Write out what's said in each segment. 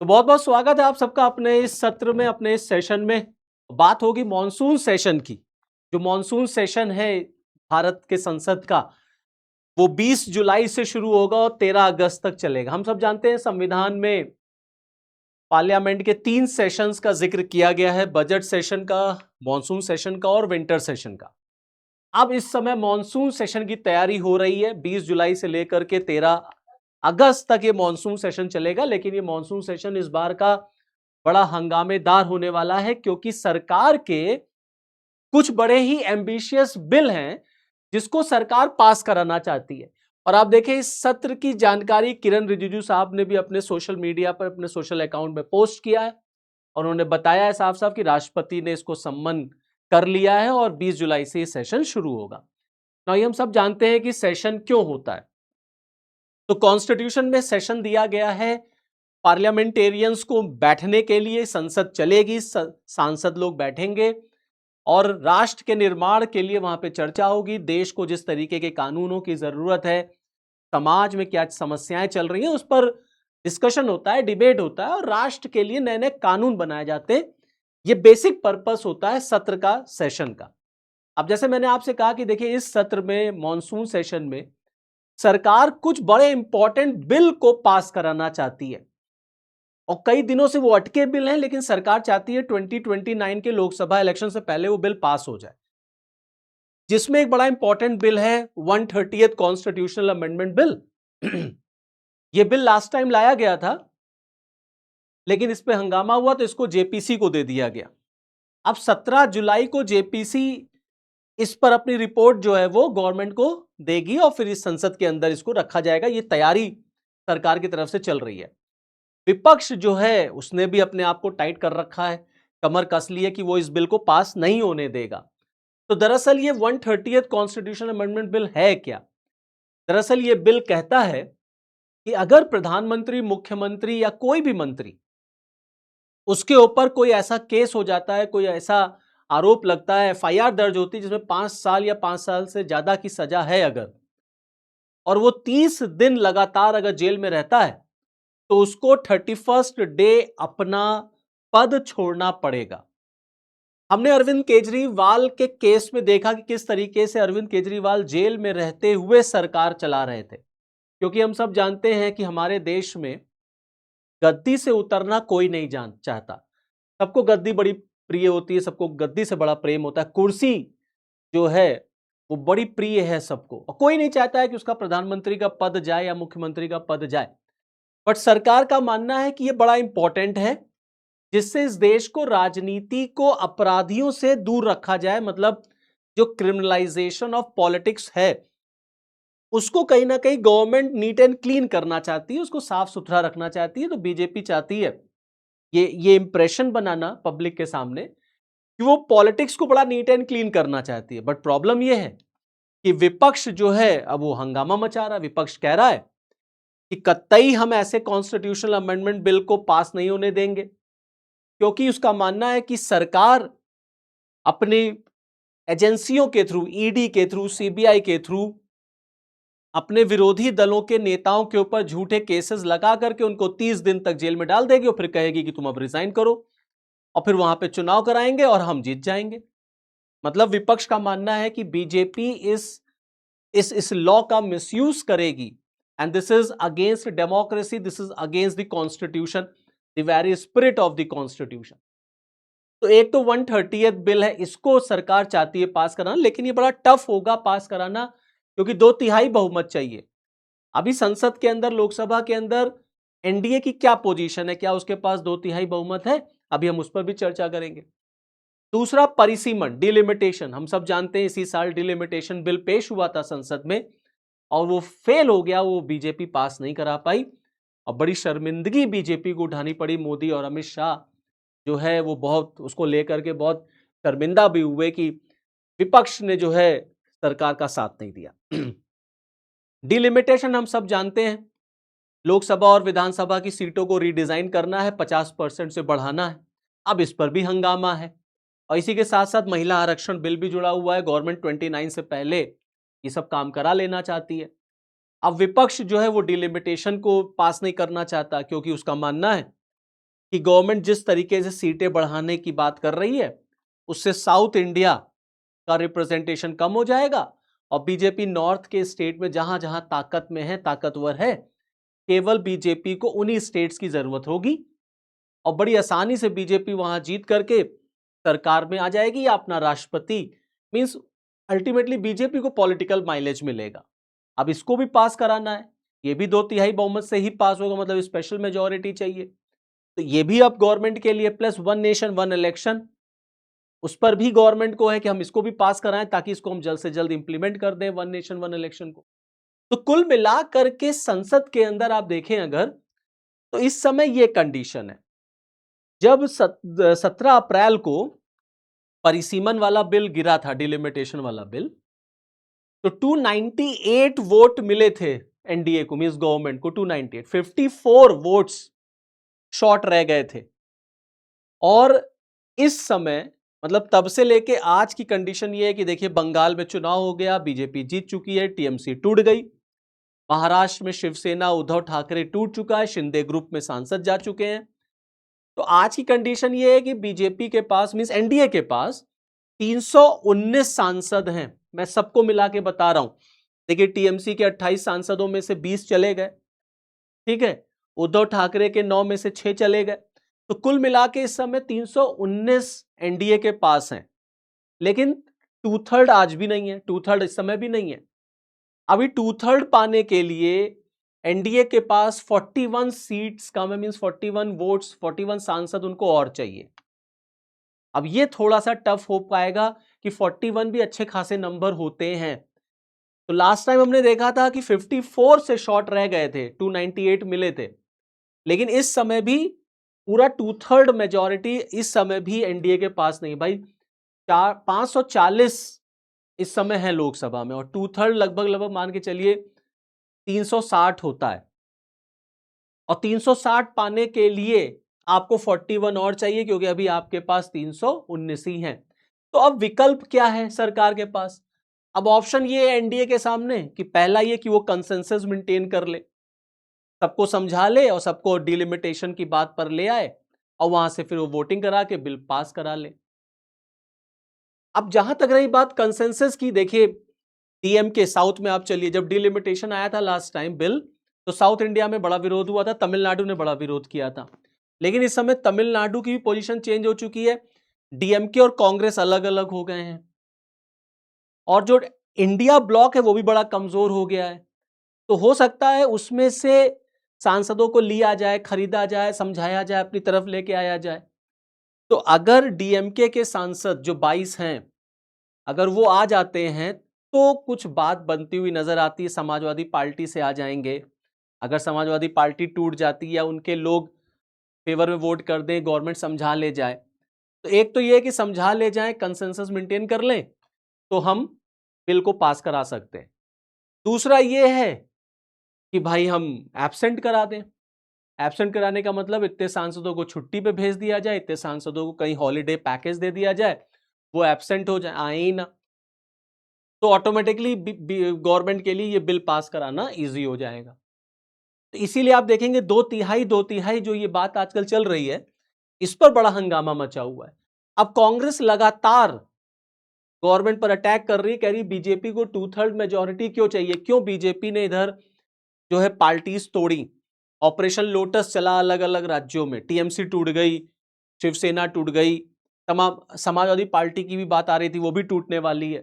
तो बहुत बहुत स्वागत है आप सबका अपने इस सत्र में, अपने इस सेशन में। बात होगी मॉनसून सेशन की। जो मॉनसून सेशन है भारत के संसद का, वो 20 जुलाई से शुरू होगा और 13 अगस्त तक चलेगा। हम सब जानते हैं संविधान में पार्लियामेंट के 3 सेशंस का जिक्र किया गया है, बजट सेशन का, मॉनसून सेशन का और विंटर सेशन का। अब इस समय मॉनसून सेशन की तैयारी हो रही है। 20 जुलाई से लेकर के 13 अगस्त तक ये मॉनसून सेशन चलेगा। लेकिन ये मॉनसून सेशन इस बार का बड़ा हंगामेदार होने वाला है, क्योंकि सरकार के कुछ बड़े ही एम्बिशियस बिल हैं जिसको सरकार पास कराना चाहती है। और आप देखें, इस सत्र की जानकारी किरण रिजिजू साहब ने भी अपने सोशल मीडिया पर, अपने सोशल अकाउंट में पोस्ट किया है और उन्होंने बताया है साफ साफ कि राष्ट्रपति ने इसको सम्मन कर लिया है और 20 जुलाई से ये सेशन शुरू होगा। ना हम सब जानते हैं कि सेशन क्यों होता है। तो कॉन्स्टिट्यूशन में सेशन दिया गया है पार्लियामेंटेरियंस को बैठने के लिए। संसद चलेगी, सांसद लोग बैठेंगे और राष्ट्र के निर्माण के लिए वहां पे चर्चा होगी। देश को जिस तरीके के कानूनों की जरूरत है, समाज में क्या समस्याएं चल रही हैं, उस पर डिस्कशन होता है, डिबेट होता है और राष्ट्र के लिए नए नए कानून बनाए जाते हैं। ये बेसिक पर्पस होता है सत्र का, सेशन का। अब जैसे मैंने आपसे कहा कि देखिए, इस सत्र में, मॉनसून सेशन में, सरकार कुछ बड़े इंपॉर्टेंट बिल को पास कराना चाहती है और कई दिनों से वो अटके बिल हैं, लेकिन सरकार चाहती है 2029 के लोकसभा इलेक्शन से पहले वो बिल पास हो जाए। जिसमें एक बड़ा इंपॉर्टेंट बिल है 130th कॉन्स्टिट्यूशनल अमेंडमेंट बिल। ये बिल लास्ट टाइम लाया गया था, लेकिन इस पे हंगामा हुआ तो इसको जेपीसी को दे दिया गया। अब 17 जुलाई को जेपीसी इस पर अपनी रिपोर्ट जो है वो गवर्नमेंट को देगी और फिर इस संसद के अंदर इसको रखा जाएगा। ये तैयारी सरकार की तरफ से चल रही है। विपक्ष जो है उसने भी अपने आप को टाइट कर रखा है, कमर कस ली है कि वो इस बिल को पास नहीं होने देगा। तो दरअसल ये 130th कॉन्स्टिट्यूशनल अमेंडमेंट बिल है क्या? दरअसल ये बिल कहता है कि अगर प्रधानमंत्री, मुख्यमंत्री या कोई भी मंत्री, उसके ऊपर कोई ऐसा केस हो जाता है, कोई ऐसा आरोप लगता है, एफआईआर दर्ज होती है जिसमें 5 साल या 5 साल से ज्यादा की सजा है अगर, और वो 30 दिन लगातार अगर जेल में रहता है, तो उसको 31st डे अपना पद छोड़ना पड़ेगा। हमने अरविंद केजरीवाल के केस में देखा कि किस तरीके से अरविंद केजरीवाल जेल में रहते हुए सरकार चला रहे थे। क्योंकि हम सब जानते हैं कि हमारे देश में गद्दी से उतरना कोई नहीं चाहता। सबको गद्दी बड़ी प्रिय होती है, सबको गद्दी से बड़ा प्रेम होता है। कुर्सी जो है वो बड़ी प्रिय है सबको, और कोई नहीं चाहता है कि उसका प्रधानमंत्री का पद जाए या मुख्यमंत्री का पद जाए। बट सरकार का मानना है कि यह बड़ा इंपॉर्टेंट है, जिससे इस देश को, राजनीति को अपराधियों से दूर रखा जाए। मतलब जो क्रिमिनलाइजेशन ऑफ पॉलिटिक्स है, उसको कहीं ना कहीं गवर्नमेंट नीट एंड क्लीन करना चाहती है, उसको साफ सुथरा रखना चाहती है। तो बीजेपी चाहती है ये इंप्रेशन बनाना पब्लिक के सामने कि वो पॉलिटिक्स को बड़ा नीट एंड क्लीन करना चाहती है। बट प्रॉब्लम ये है कि विपक्ष जो है अब वो हंगामा मचा रहा है। विपक्ष कह रहा है कि कतई हम ऐसे कॉन्स्टिट्यूशनल अमेंडमेंट बिल को पास नहीं होने देंगे, क्योंकि उसका मानना है कि सरकार अपनी एजेंसियों के थ्रू, ईडी के थ्रू, सीबीआई के थ्रू, अपने विरोधी दलों के नेताओं के ऊपर झूठे केसेस लगा करके उनको 30 दिन तक जेल में डाल देगी और फिर कहेगी कि तुम अब रिजाइन करो, और फिर वहां पे चुनाव कराएंगे और हम जीत जाएंगे। मतलब विपक्ष का मानना है कि बीजेपी इस लॉ का मिसयूज करेगी, and this is against democracy, this is against the constitution, the very spirit of the constitution. तो एक तो 130th बिल है, इसको सरकार चाहती है पास कराना, लेकिन ये बड़ा टफ होगा पास कराना, क्योंकि 2/3 बहुमत चाहिए। अभी संसद के अंदर, लोकसभा के अंदर एनडीए की क्या पोजीशन है, क्या उसके पास 2/3 बहुमत है? अभी हम उस पर भी चर्चा करेंगे। दूसरा, परिसीमन, डिलिमिटेशन। हम सब जानते हैं इसी साल डिलिमिटेशन बिल पेश हुआ था संसद में और वो फेल हो गया, वो बीजेपी पास नहीं करा पाई और बड़ी शर्मिंदगी बीजेपी को उठानी पड़ी। मोदी और अमित शाह जो है वो बहुत उसको लेकर के बहुत शर्मिंदा भी हुए कि विपक्ष ने जो है सरकार का साथ नहीं दिया। डिलिमिटेशन हम सब जानते हैं, लोकसभा और विधानसभा की सीटों को रीडिजाइन करना है, 50% से बढ़ाना है। अब इस पर भी हंगामा है और इसी के साथ साथ महिला आरक्षण बिल भी जुड़ा हुआ है। गवर्नमेंट 29 से पहले ये सब काम करा लेना चाहती है। अब विपक्ष जो है वो डिलिमिटेशन को पास नहीं करना चाहता, क्योंकि उसका मानना है कि गवर्नमेंट जिस तरीके से सीटें बढ़ाने की बात कर रही है उससे साउथ इंडिया का रिप्रेजेंटेशन कम हो जाएगा और बीजेपी नॉर्थ के स्टेट में जहां जहां ताकत में है, ताकतवर है, केवल बीजेपी को उन्हीं स्टेट्स की जरूरत होगी और बड़ी आसानी से बीजेपी वहां जीत करके सरकार में आ जाएगी या अपना राष्ट्रपति, मींस अल्टीमेटली बीजेपी को पॉलिटिकल माइलेज मिलेगा। अब इसको भी पास कराना है, ये भी 2/3 बहुमत से ही पास होगा, मतलब स्पेशल मेजॉरिटी चाहिए, तो ये भी अब गवर्नमेंट के लिए, plus one nation one election, उस पर भी गवर्नमेंट को है कि हम इसको भी पास कराएं ताकि इसको हम जल्द से जल्द इंप्लीमेंट कर दें वन नेशन वन इलेक्शन को। तो कुल मिलाकर के संसद के अंदर आप देखें अगर, तो इस समय ये कंडीशन है। जब 17 अप्रैल को परिसीमन वाला बिल गिरा था, डिलिमिटेशन वाला बिल, तो 298 वोट मिले थे एनडीए को, मींस गवर्नमेंट को 298, 54 वोट्स शॉर्ट रह गए थे। और इस समय मतलब तब से लेके आज की कंडीशन ये है कि देखिए बंगाल में चुनाव हो गया, बीजेपी जीत चुकी है, टीएमसी टूट गई, महाराष्ट्र में शिवसेना उद्धव ठाकरे टूट चुका है, शिंदे ग्रुप में सांसद जा चुके हैं। तो आज की कंडीशन ये है कि बीजेपी के पास, मींस एनडीए के पास 319 सांसद हैं। मैं सबको मिला के बता रहा हूं, देखिए टीएमसी के 28 सांसदों में से 20 चले गए, ठीक है, उद्धव ठाकरे के 9 में से 6 चले गए, तो कुल मिला के इस समय 319 एनडीए के पास हैं। लेकिन 2/3 आज भी नहीं है, 2/3 इस समय भी नहीं है। अभी 2/3 पाने के लिए एनडीए के पास 41 सीट्स का, मींस 41 वोट्स, 41 सांसद उनको और चाहिए। अब ये थोड़ा सा टफ हो पाएगा कि 41 भी अच्छे खासे नंबर होते हैं। तो लास्ट टाइम हमने देखा था कि 54 से शॉर्ट रह गए थे, 298 मिले थे, लेकिन इस समय भी पूरा 2/3 मेजॉरिटी इस समय भी एनडीए के पास नहीं। भाई 540 इस समय है लोकसभा में और 2/3 लगभग मान के चलिए 360 होता है, और 360 पाने के लिए आपको 41 और चाहिए, क्योंकि अभी आपके पास 319 ही हैं। तो अब विकल्प क्या है सरकार के पास? अब ऑप्शन ये है एनडीए के सामने कि पहला ये कि वो कंसेंसस मेंटेन कर ले, सबको समझा ले और सबको डिलिमिटेशन की बात पर ले आए और वहां से फिर वो वोटिंग करा के बिल पास करा ले। अब जहां तक रही बात कंसेंसस की, देखिए डीएमके साउथ में आप चलिए, जब डिलिमिटेशन आया था लास्ट टाइम बिल, तो साउथ इंडिया में बड़ा विरोध हुआ था, तमिलनाडु ने बड़ा विरोध किया था। लेकिन इस समय तमिलनाडु की भी पोजीशन चेंज हो चुकी है, डीएमके और कांग्रेस अलग अलग हो गए हैं, और जो इंडिया ब्लॉक है वो भी बड़ा कमजोर हो गया है। तो हो सकता है उसमें से सांसदों को लिया जाए, खरीदा जाए, समझाया जाए, अपनी तरफ लेके आया जाए। तो अगर डीएमके के सांसद जो 22 हैं, अगर वो आ जाते हैं तो कुछ बात बनती हुई नजर आती है, समाजवादी पार्टी से आ जाएंगे। अगर समाजवादी पार्टी टूट जाती है या उनके लोग फेवर में वोट कर दें, गवर्नमेंट समझा ले जाए, तो एक तो ये है कि समझा ले जाए, कंसेंसस मेंटेन कर लें, तो हम बिल को पास करा सकते हैं। दूसरा ये है कि भाई हम एब्सेंट करा दें। एब्सेंट कराने का मतलब इतने सांसदों को छुट्टी पे भेज दिया जाए, इतने सांसदों को कहीं हॉलीडे पैकेज दे दिया जाए, वो एब्सेंट हो जाए, आए ही ना, तो ऑटोमेटिकली गवर्नमेंट के लिए ये बिल पास कराना इजी हो जाएगा। तो इसीलिए आप देखेंगे 2/3 जो ये बात आजकल चल रही है, इस पर बड़ा हंगामा मचा हुआ है। अब कांग्रेस लगातार गवर्नमेंट पर अटैक कर रही है, कह रही बीजेपी को 2/3 मेजॉरिटी क्यों चाहिए, क्यों बीजेपी ने इधर जो है पार्टीज तोड़ी, ऑपरेशन लोटस चला अलग अलग राज्यों में, टीएमसी टूट गई, शिवसेना टूट गई, तमाम समाजवादी पार्टी की भी बात आ रही थी, वो भी टूटने वाली है।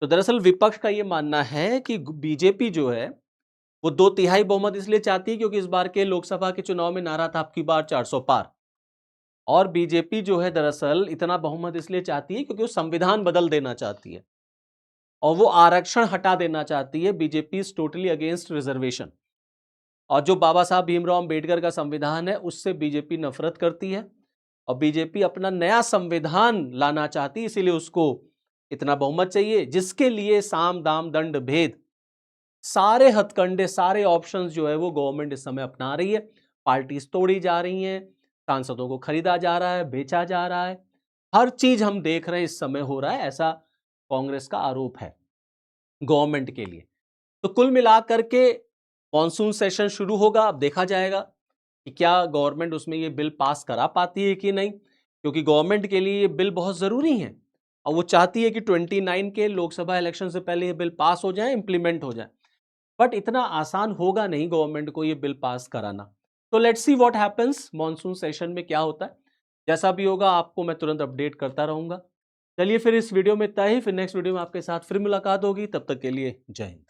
तो दरअसल विपक्ष का ये मानना है कि बीजेपी जो है वो 2/3 बहुमत इसलिए चाहती है क्योंकि इस बार के लोकसभा के चुनाव में नारा था आपकी बार 400 पार, और बीजेपी जो है दरअसल इतना बहुमत इसलिए चाहती है क्योंकि वो संविधान बदल देना चाहती है और वो आरक्षण हटा देना चाहती है। BJP is totally against reservation, और जो बाबा साहब भीमराव अंबेडकर का संविधान है उससे बीजेपी नफरत करती है और बीजेपी अपना नया संविधान लाना चाहती है, इसीलिए उसको इतना बहुमत चाहिए, जिसके लिए साम दाम दंड भेद सारे हथकंडे, सारे ऑप्शंस जो है वो गवर्नमेंट इस समय अपना रही है। पार्टीज तोड़ी जा रही हैं, सांसदों को खरीदा जा रहा है, बेचा जा रहा है, हर चीज हम देख रहे हैं इस समय हो रहा है, ऐसा कांग्रेस का आरोप है गवर्नमेंट के लिए। तो कुल मिलाकर के मॉनसून सेशन शुरू होगा, अब देखा जाएगा कि क्या गवर्नमेंट उसमें ये बिल पास करा पाती है कि नहीं, क्योंकि गवर्नमेंट के लिए ये बिल बहुत ज़रूरी है और वो चाहती है कि 29 के लोकसभा इलेक्शन से पहले ये बिल पास हो जाए, इम्प्लीमेंट हो जाए। बट इतना आसान होगा नहीं गवर्नमेंट को ये बिल पास कराना। तो let's see what happens, monsoon session में क्या होता है। जैसा भी होगा आपको मैं तुरंत अपडेट करता रहूंगा। चलिए फिर इस वीडियो में इतना ही, फिर नेक्स्ट वीडियो में आपके साथ फिर मुलाकात होगी, तब तक के लिए जय हिंद।